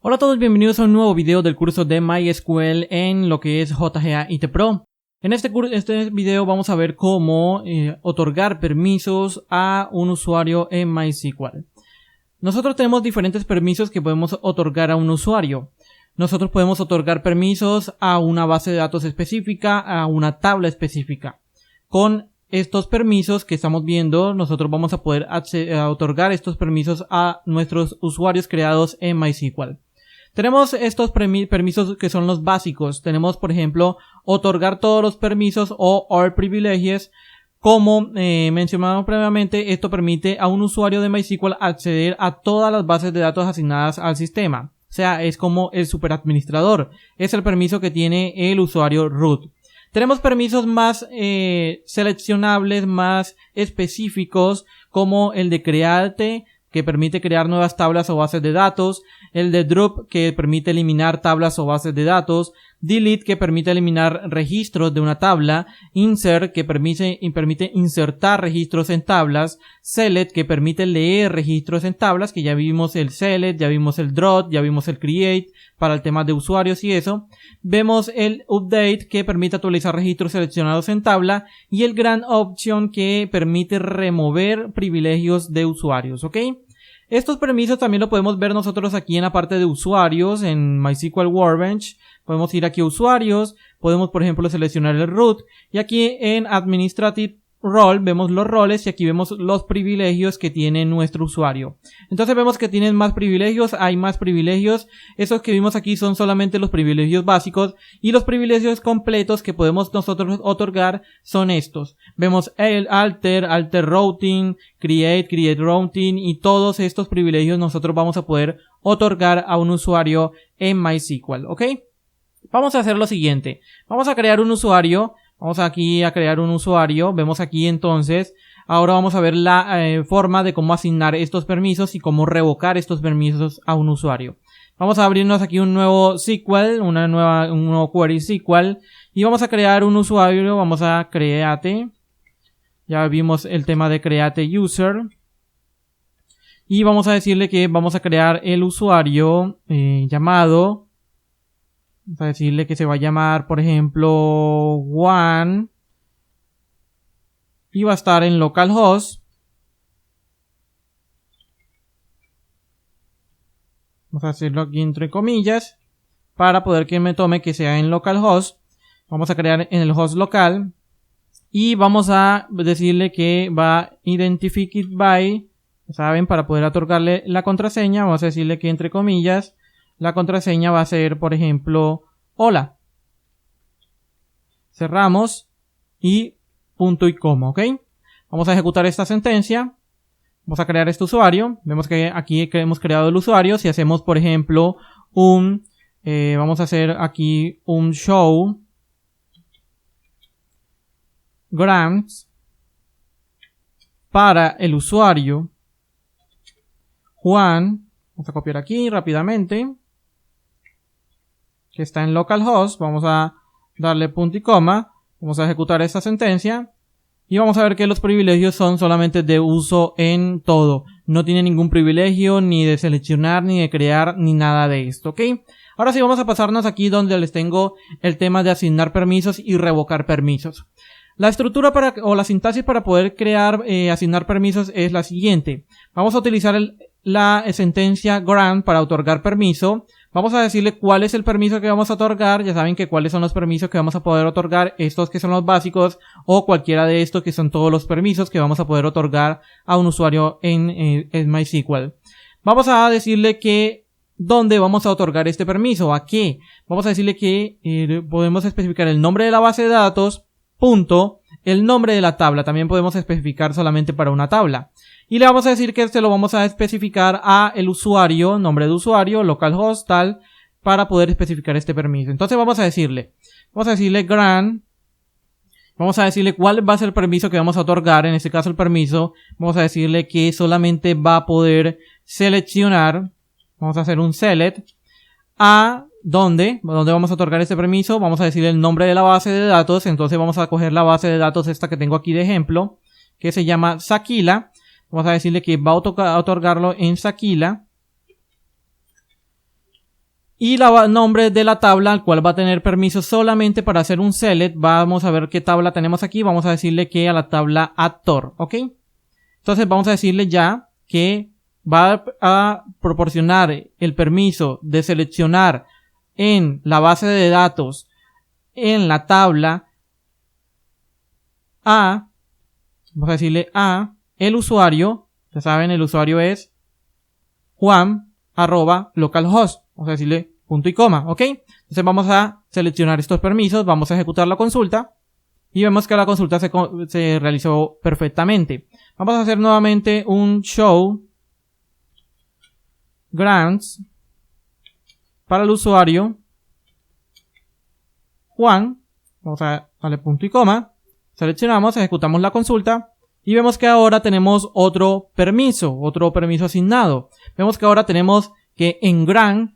Hola a todos, bienvenidos a un nuevo video del curso de MySQL en lo que es JGA IT Pro. En este video vamos a ver cómo otorgar permisos a un usuario en MySQL. Nosotros tenemos diferentes permisos que podemos otorgar a un usuario. Nosotros podemos otorgar permisos a una base de datos específica, a una tabla específica. Con estos permisos que estamos viendo, nosotros vamos a poder otorgar estos permisos a nuestros usuarios creados en MySQL. Tenemos estos permisos que son los básicos. Tenemos, por ejemplo, otorgar todos los permisos o all privileges. Como mencionamos previamente, esto permite a un usuario de MySQL acceder a todas las bases de datos asignadas al sistema. O sea, es como el superadministrador. Es el permiso que tiene el usuario root. Tenemos permisos más seleccionables, más específicos, como el de create, que permite crear nuevas tablas o bases de datos, el de drop, que permite eliminar tablas o bases de datos, delete, que permite eliminar registros de una tabla, insert, que permite insertar registros en tablas, select, que permite leer registros en tablas, que ya vimos el select, ya vimos el drop, ya vimos el create, para el tema de usuarios y eso. Vemos el update, que permite actualizar registros seleccionados en tabla, y el grant option, que permite remover privilegios de usuarios, ¿ok? Estos permisos también lo podemos ver nosotros aquí en la parte de usuarios, en MySQL Workbench. Podemos ir aquí a usuarios, podemos por ejemplo seleccionar el root, y aquí en Administrative Role vemos los roles y aquí vemos los privilegios que tiene nuestro usuario. Entonces vemos que tienen más privilegios, hay más privilegios. Esos que vimos aquí son solamente los privilegios básicos, y los privilegios completos que podemos nosotros otorgar son estos. Vemos el alter routing, create routing, y todos estos privilegios nosotros vamos a poder otorgar a un usuario en MySQL, ¿ok? Vamos a hacer lo siguiente. Vamos a crear un usuario. Vamos aquí a crear un usuario. Vemos aquí entonces. Ahora vamos a ver la forma de cómo asignar estos permisos y cómo revocar estos permisos a un usuario. Vamos a abrirnos aquí un nuevo SQL, un nuevo query SQL. Y vamos a crear un usuario. Vamos a create. Ya vimos el tema de create user. Y vamos a decirle que vamos a crear el usuario llamado. Vamos a decirle que se va a llamar, por ejemplo, Juan. Y va a estar en localhost. Vamos a hacerlo aquí entre comillas. Para poder que me tome que sea en localhost. Vamos a crear en el host local. Y vamos a decirle que va a identified by. ¿Saben? Para poder otorgarle la contraseña. Vamos a decirle que entre comillas. La contraseña va a ser, por ejemplo, hola. Cerramos y punto y coma, ¿ok? Vamos a ejecutar esta sentencia. Vamos a crear este usuario. Vemos que aquí hemos creado el usuario. Si hacemos, por ejemplo, vamos a hacer aquí un show grants para el usuario Juan. Vamos a copiar aquí rápidamente, que está en localhost. Vamos a darle punto y coma. Vamos a ejecutar esta sentencia. Y vamos a ver que los privilegios son solamente de uso en todo. No tiene ningún privilegio ni de seleccionar, ni de crear, ni nada de esto, ¿ok? Ahora sí vamos a pasarnos aquí donde les tengo el tema de asignar permisos y revocar permisos. La estructura o la sintaxis para poder crear, asignar permisos es la siguiente. Vamos a utilizar la sentencia grant para otorgar permiso. Vamos a decirle cuál es el permiso que vamos a otorgar. Ya saben que cuáles son los permisos que vamos a poder otorgar. Estos que son los básicos, o cualquiera de estos que son todos los permisos que vamos a poder otorgar a un usuario en MySQL. Vamos a decirle que dónde vamos a otorgar este permiso, a qué. Vamos a decirle que podemos especificar el nombre de la base de datos, punto, el nombre de la tabla. También podemos especificar solamente para una tabla. Y le vamos a decir que se lo vamos a especificar a el usuario, nombre de usuario, localhost, tal, para poder especificar este permiso. Entonces vamos a decirle grant. Vamos a decirle cuál va a ser el permiso que vamos a otorgar. En este caso el permiso, vamos a decirle que solamente va a poder seleccionar. Vamos a hacer un select. A ¿dónde vamos a otorgar este permiso? Vamos a decirle el nombre de la base de datos. Entonces vamos a coger la base de datos esta que tengo aquí de ejemplo, que se llama Sakila. Vamos a decirle que va a otorgarlo en Sakila. Y el nombre de la tabla al cual va a tener permiso solamente para hacer un select. Vamos a ver qué tabla tenemos aquí. Vamos a decirle que a la tabla actor, ¿ok? Entonces vamos a decirle ya que va a proporcionar el permiso de seleccionar en la base de datos, en la tabla vamos a decirle el usuario. Ya saben, el usuario es Juan@localhost. Vamos a decirle punto y coma, ¿ok? Entonces vamos a seleccionar estos permisos, vamos a ejecutar la consulta y vemos que la consulta se realizó perfectamente. Vamos a hacer nuevamente un show grants para el usuario Juan. Vamos a darle punto y coma, seleccionamos, ejecutamos la consulta y vemos que ahora tenemos otro permiso asignado. Vemos que ahora tenemos que en grant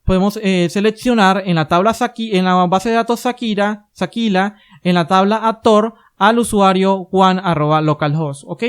podemos seleccionar en la tabla en la base de datos Sakila, en la tabla actor al usuario Juan@localhost, ¿ok?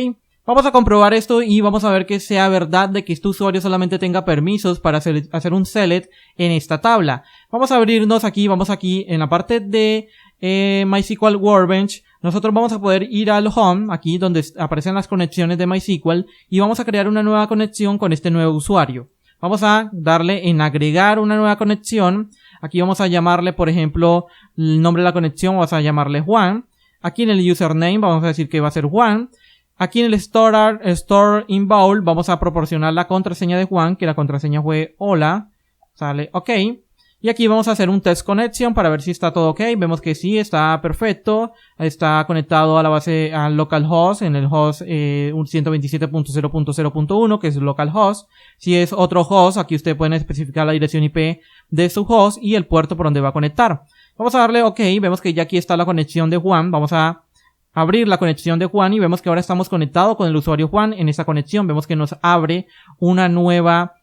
Vamos a comprobar esto y vamos a ver que sea verdad de que este usuario solamente tenga permisos para hacer un select en esta tabla. Vamos a abrirnos aquí, vamos aquí en la parte de MySQL Workbench. Nosotros vamos a poder ir al home, aquí donde aparecen las conexiones de MySQL, y vamos a crear una nueva conexión con este nuevo usuario. Vamos a darle en agregar una nueva conexión. Aquí vamos a llamarle, por ejemplo, el nombre de la conexión, vamos a llamarle Juan. Aquí en el username vamos a decir que va a ser Juan. Aquí en el store in bowl vamos a proporcionar la contraseña de Juan, que la contraseña fue hola. Sale OK. Y aquí vamos a hacer un test connection para ver si está todo OK. Vemos que sí, está perfecto. Está conectado a la base, al localhost, en el host 127.0.0.1, que es localhost. Si es otro host, aquí ustedes pueden especificar la dirección IP de su host y el puerto por donde va a conectar. Vamos a darle OK. Vemos que ya aquí está la conexión de Juan. Vamos a abrir la conexión de Juan y vemos que ahora estamos conectados con el usuario Juan en esa conexión. Vemos que nos abre una nueva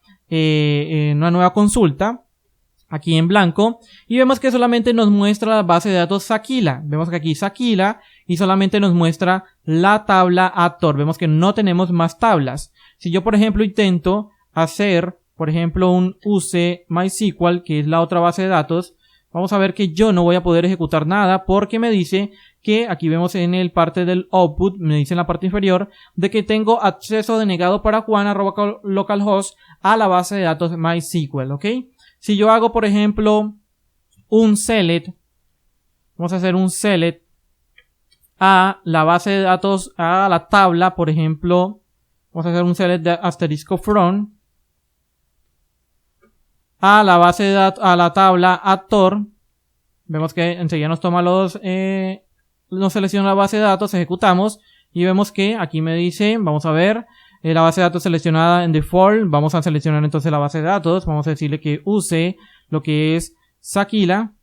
consulta aquí en blanco y vemos que solamente nos muestra la base de datos Sakila. Vemos que aquí Sakila y solamente nos muestra la tabla actor. Vemos que no tenemos más tablas. Si yo, por ejemplo, intento hacer, por ejemplo, un use MySQL, que es la otra base de datos, vamos a ver que yo no voy a poder ejecutar nada porque me dice que aquí vemos en el parte del output, me dice en la parte inferior, de que tengo acceso denegado para Juan@localhost a la base de datos MySQL, ¿ok? Si yo hago, por ejemplo, un select, vamos a hacer un select a la base de datos, a la tabla, por ejemplo, vamos a hacer un select de asterisco from, a la base de datos, a la tabla actor, vemos que enseguida nos toma nos selecciona la base de datos, ejecutamos y vemos que aquí me dice, vamos a ver, la base de datos seleccionada en default, vamos a seleccionar entonces la base de datos, vamos a decirle que use lo que es Sakila,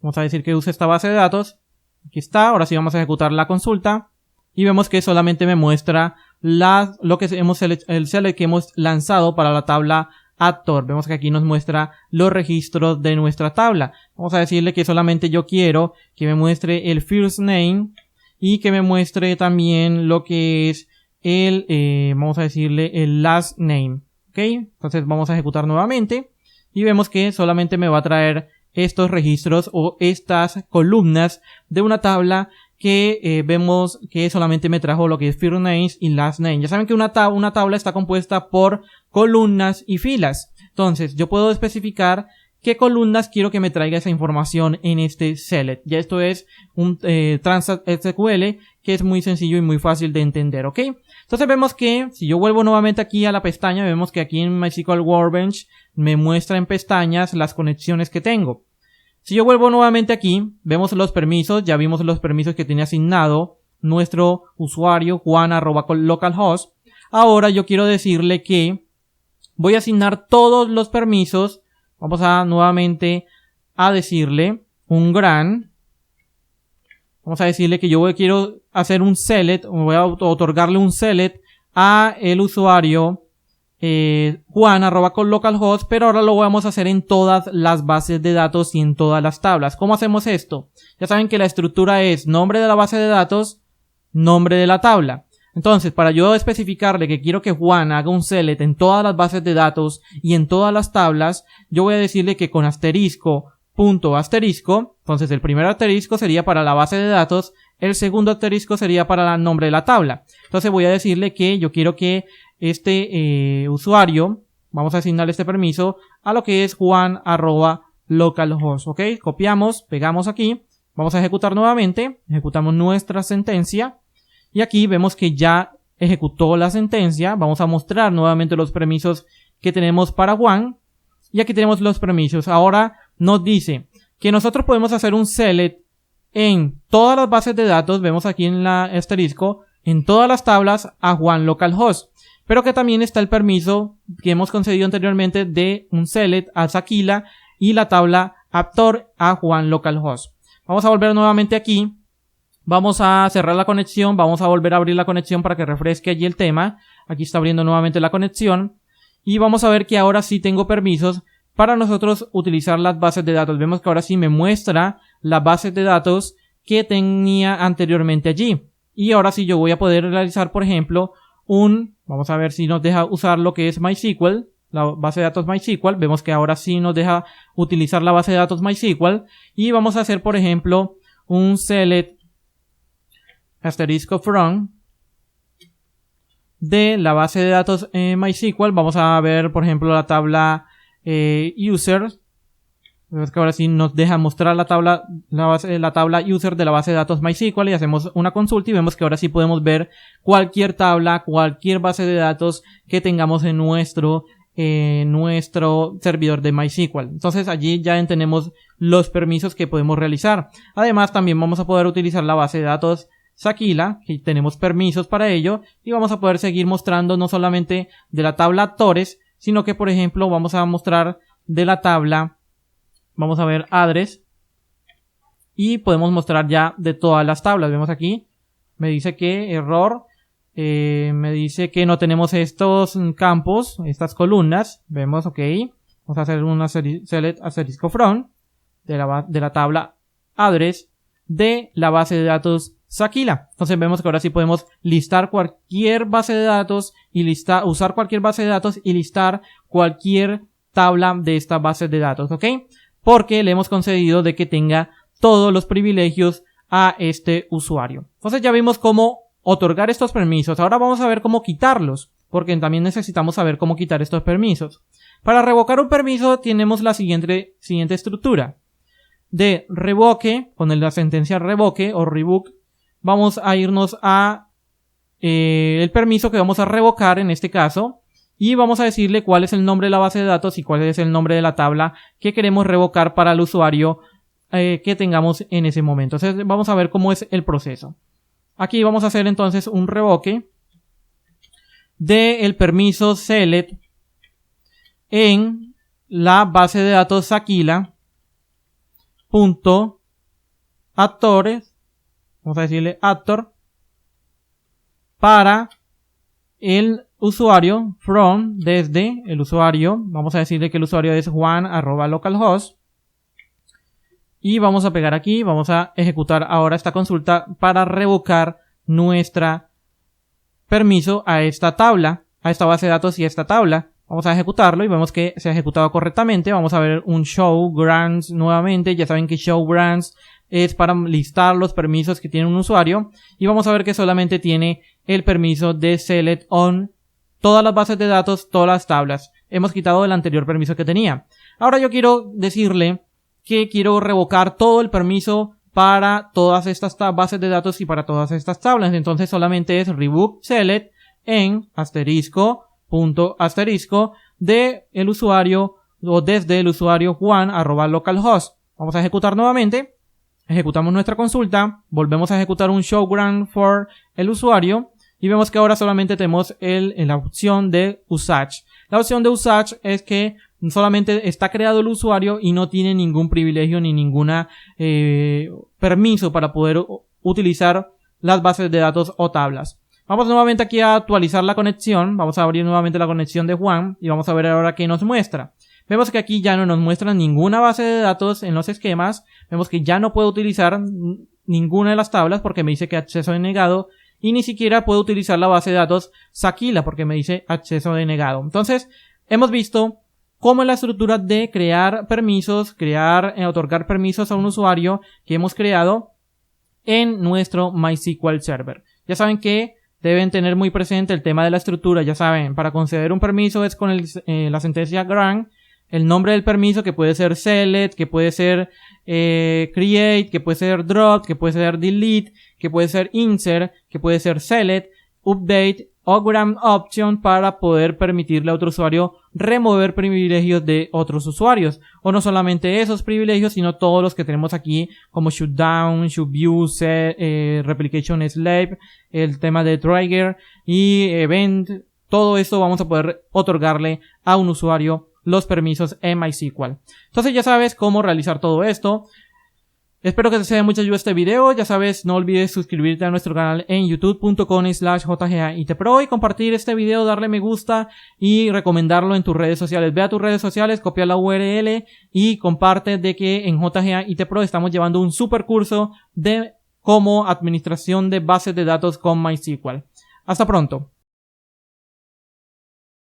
vamos a decir que use esta base de datos, aquí está, ahora sí vamos a ejecutar la consulta y vemos que solamente me muestra lo que el select que hemos lanzado para la tabla actor. Vemos que aquí nos muestra los registros de nuestra tabla. Vamos a decirle que solamente yo quiero que me muestre el first name y que me muestre también lo que es vamos a decirle el last name. ¿Ok? Entonces vamos a ejecutar nuevamente y vemos que solamente me va a traer estos registros o estas columnas de una tabla que vemos que solamente me trajo lo que es first names y last name. Ya saben que una tabla está compuesta por columnas y filas. Entonces yo puedo especificar qué columnas quiero que me traiga esa información en este select. Ya esto es un Transact SQL que es muy sencillo y muy fácil de entender, ¿ok? Entonces vemos que si yo vuelvo nuevamente aquí a la pestaña, vemos que aquí en MySQL Workbench me muestra en pestañas las conexiones que tengo. Si yo vuelvo nuevamente aquí, vemos los permisos, ya vimos los permisos que tenía asignado nuestro usuario Juan@localhost. Ahora yo quiero decirle que voy a asignar todos los permisos. Vamos a nuevamente a decirle un grant. Vamos a decirle que yo quiero hacer un select, voy a otorgarle un select a el usuario Juan@localhost, pero ahora lo vamos a hacer en todas las bases de datos y en todas las tablas. ¿Cómo hacemos esto? Ya saben que la estructura es nombre de la base de datos, nombre de la tabla. Entonces, para yo especificarle que quiero que Juan haga un select en todas las bases de datos y en todas las tablas, yo voy a decirle que con asterisco, punto asterisco, entonces el primer asterisco sería para la base de datos, el segundo asterisco sería para el nombre de la tabla. Entonces voy a decirle que yo quiero que este usuario, vamos a asignarle este permiso a lo que es Juan@localhost, ¿ok? Copiamos, pegamos aquí, vamos a ejecutar nuevamente, ejecutamos nuestra sentencia. Y aquí vemos que ya ejecutó la sentencia. Vamos a mostrar nuevamente los permisos que tenemos para Juan. Y aquí tenemos los permisos. Ahora nos dice que nosotros podemos hacer un select en todas las bases de datos. Vemos aquí en la asterisco, en todas las tablas a Juan localhost. Pero que también está el permiso que hemos concedido anteriormente de un select a Sakila y la tabla Aptor a Juan localhost. Vamos a volver nuevamente aquí. Vamos a cerrar la conexión, vamos a volver a abrir la conexión para que refresque allí el tema. Aquí está abriendo nuevamente la conexión. Y vamos a ver que ahora sí tengo permisos para nosotros utilizar las bases de datos. Vemos que ahora sí me muestra las bases de datos que tenía anteriormente allí. Y ahora sí yo voy a poder realizar, por ejemplo, vamos a ver si nos deja usar lo que es MySQL, la base de datos MySQL. Vemos que ahora sí nos deja utilizar la base de datos MySQL. Y vamos a hacer, por ejemplo, un select asterisco from de la base de datos MySQL. Vamos a ver, por ejemplo, la tabla user. Vemos que ahora sí nos deja mostrar la tabla user de la base de datos MySQL y hacemos una consulta y vemos que ahora sí podemos ver cualquier tabla, cualquier base de datos que tengamos en nuestro servidor de MySQL. Entonces allí ya tenemos los permisos que podemos realizar. Además también vamos a poder utilizar la base de datos Sakila, que tenemos permisos para ello, y vamos a poder seguir mostrando no solamente de la tabla actores, sino que por ejemplo vamos a mostrar de la tabla, vamos a ver address, y podemos mostrar ya de todas las tablas. Vemos aquí, me dice que error, me dice que no tenemos estos campos, estas columnas. Vemos, ok, vamos a hacer una select asterisco from de la tabla address de la base de datos Sakila. Entonces vemos que ahora sí podemos listar cualquier base de datos y usar cualquier base de datos y listar cualquier tabla de esta base de datos, ¿ok? Porque le hemos concedido de que tenga todos los privilegios a este usuario. Entonces ya vimos cómo otorgar estos permisos. Ahora vamos a ver cómo quitarlos, porque también necesitamos saber cómo quitar estos permisos. Para revocar un permiso tenemos la siguiente estructura. De revoque, con la sentencia revoque o revoke, vamos a irnos a el permiso que vamos a revocar en este caso y vamos a decirle cuál es el nombre de la base de datos y cuál es el nombre de la tabla que queremos revocar para el usuario que tengamos en ese momento. Entonces vamos a ver cómo es el proceso. Aquí vamos a hacer entonces un revoque del permiso select en la base de datos Sakila.actores. Vamos a decirle actor para el usuario from, desde el usuario. Vamos a decirle que el usuario es Juan@localhost. Y vamos a pegar aquí, vamos a ejecutar ahora esta consulta para revocar nuestra permiso a esta tabla, a esta base de datos y a esta tabla. Vamos a ejecutarlo y vemos que se ha ejecutado correctamente. Vamos a ver un show grants nuevamente. Ya saben que show grants es para listar los permisos que tiene un usuario. Y vamos a ver que solamente tiene el permiso de select on todas las bases de datos, todas las tablas. Hemos quitado el anterior permiso que tenía. Ahora yo quiero decirle que quiero revocar todo el permiso para todas estas bases de datos y para todas estas tablas. Entonces solamente es revoke select en punto asterisco de el usuario o desde el usuario Juan@localhost. Vamos a ejecutar nuevamente. Ejecutamos nuestra consulta. Volvemos a ejecutar un show grant for el usuario. Y vemos que ahora solamente tenemos la opción de usage. La opción de usage es que solamente está creado el usuario y no tiene ningún privilegio ni ninguna permiso para poder utilizar las bases de datos o tablas. Vamos nuevamente aquí a actualizar la conexión. Vamos a abrir nuevamente la conexión de Juan y vamos a ver ahora qué nos muestra. Vemos que aquí ya no nos muestra ninguna base de datos en los esquemas. Vemos que ya no puedo utilizar ninguna de las tablas porque me dice que acceso denegado y ni siquiera puedo utilizar la base de datos Sakila porque me dice acceso denegado. Entonces, hemos visto cómo es la estructura de crear permisos, otorgar permisos a un usuario que hemos creado en nuestro MySQL Server. Ya saben que deben tener muy presente el tema de la estructura. Ya saben, para conceder un permiso es con la sentencia grant, el nombre del permiso, que puede ser select, que puede ser create, que puede ser drop, que puede ser delete, que puede ser insert, que puede ser select, update o grant option, para poder permitirle a otro usuario remover privilegios de otros usuarios. O no solamente esos privilegios, sino todos los que tenemos aquí, como shutdown, shoutview, replication slave, el tema de trigger y event. Todo esto vamos a poder otorgarle a un usuario los permisos en MySQL. Entonces ya sabes cómo realizar todo esto. Espero que te sea de mucha ayuda este video. Ya sabes, no olvides suscribirte a nuestro canal en youtube.com/jgaitpro y compartir este video, darle me gusta y recomendarlo en tus redes sociales. Ve a tus redes sociales, copia la URL y comparte de que en JGAITPro estamos llevando un super curso de cómo administración de bases de datos con MySQL. Hasta pronto.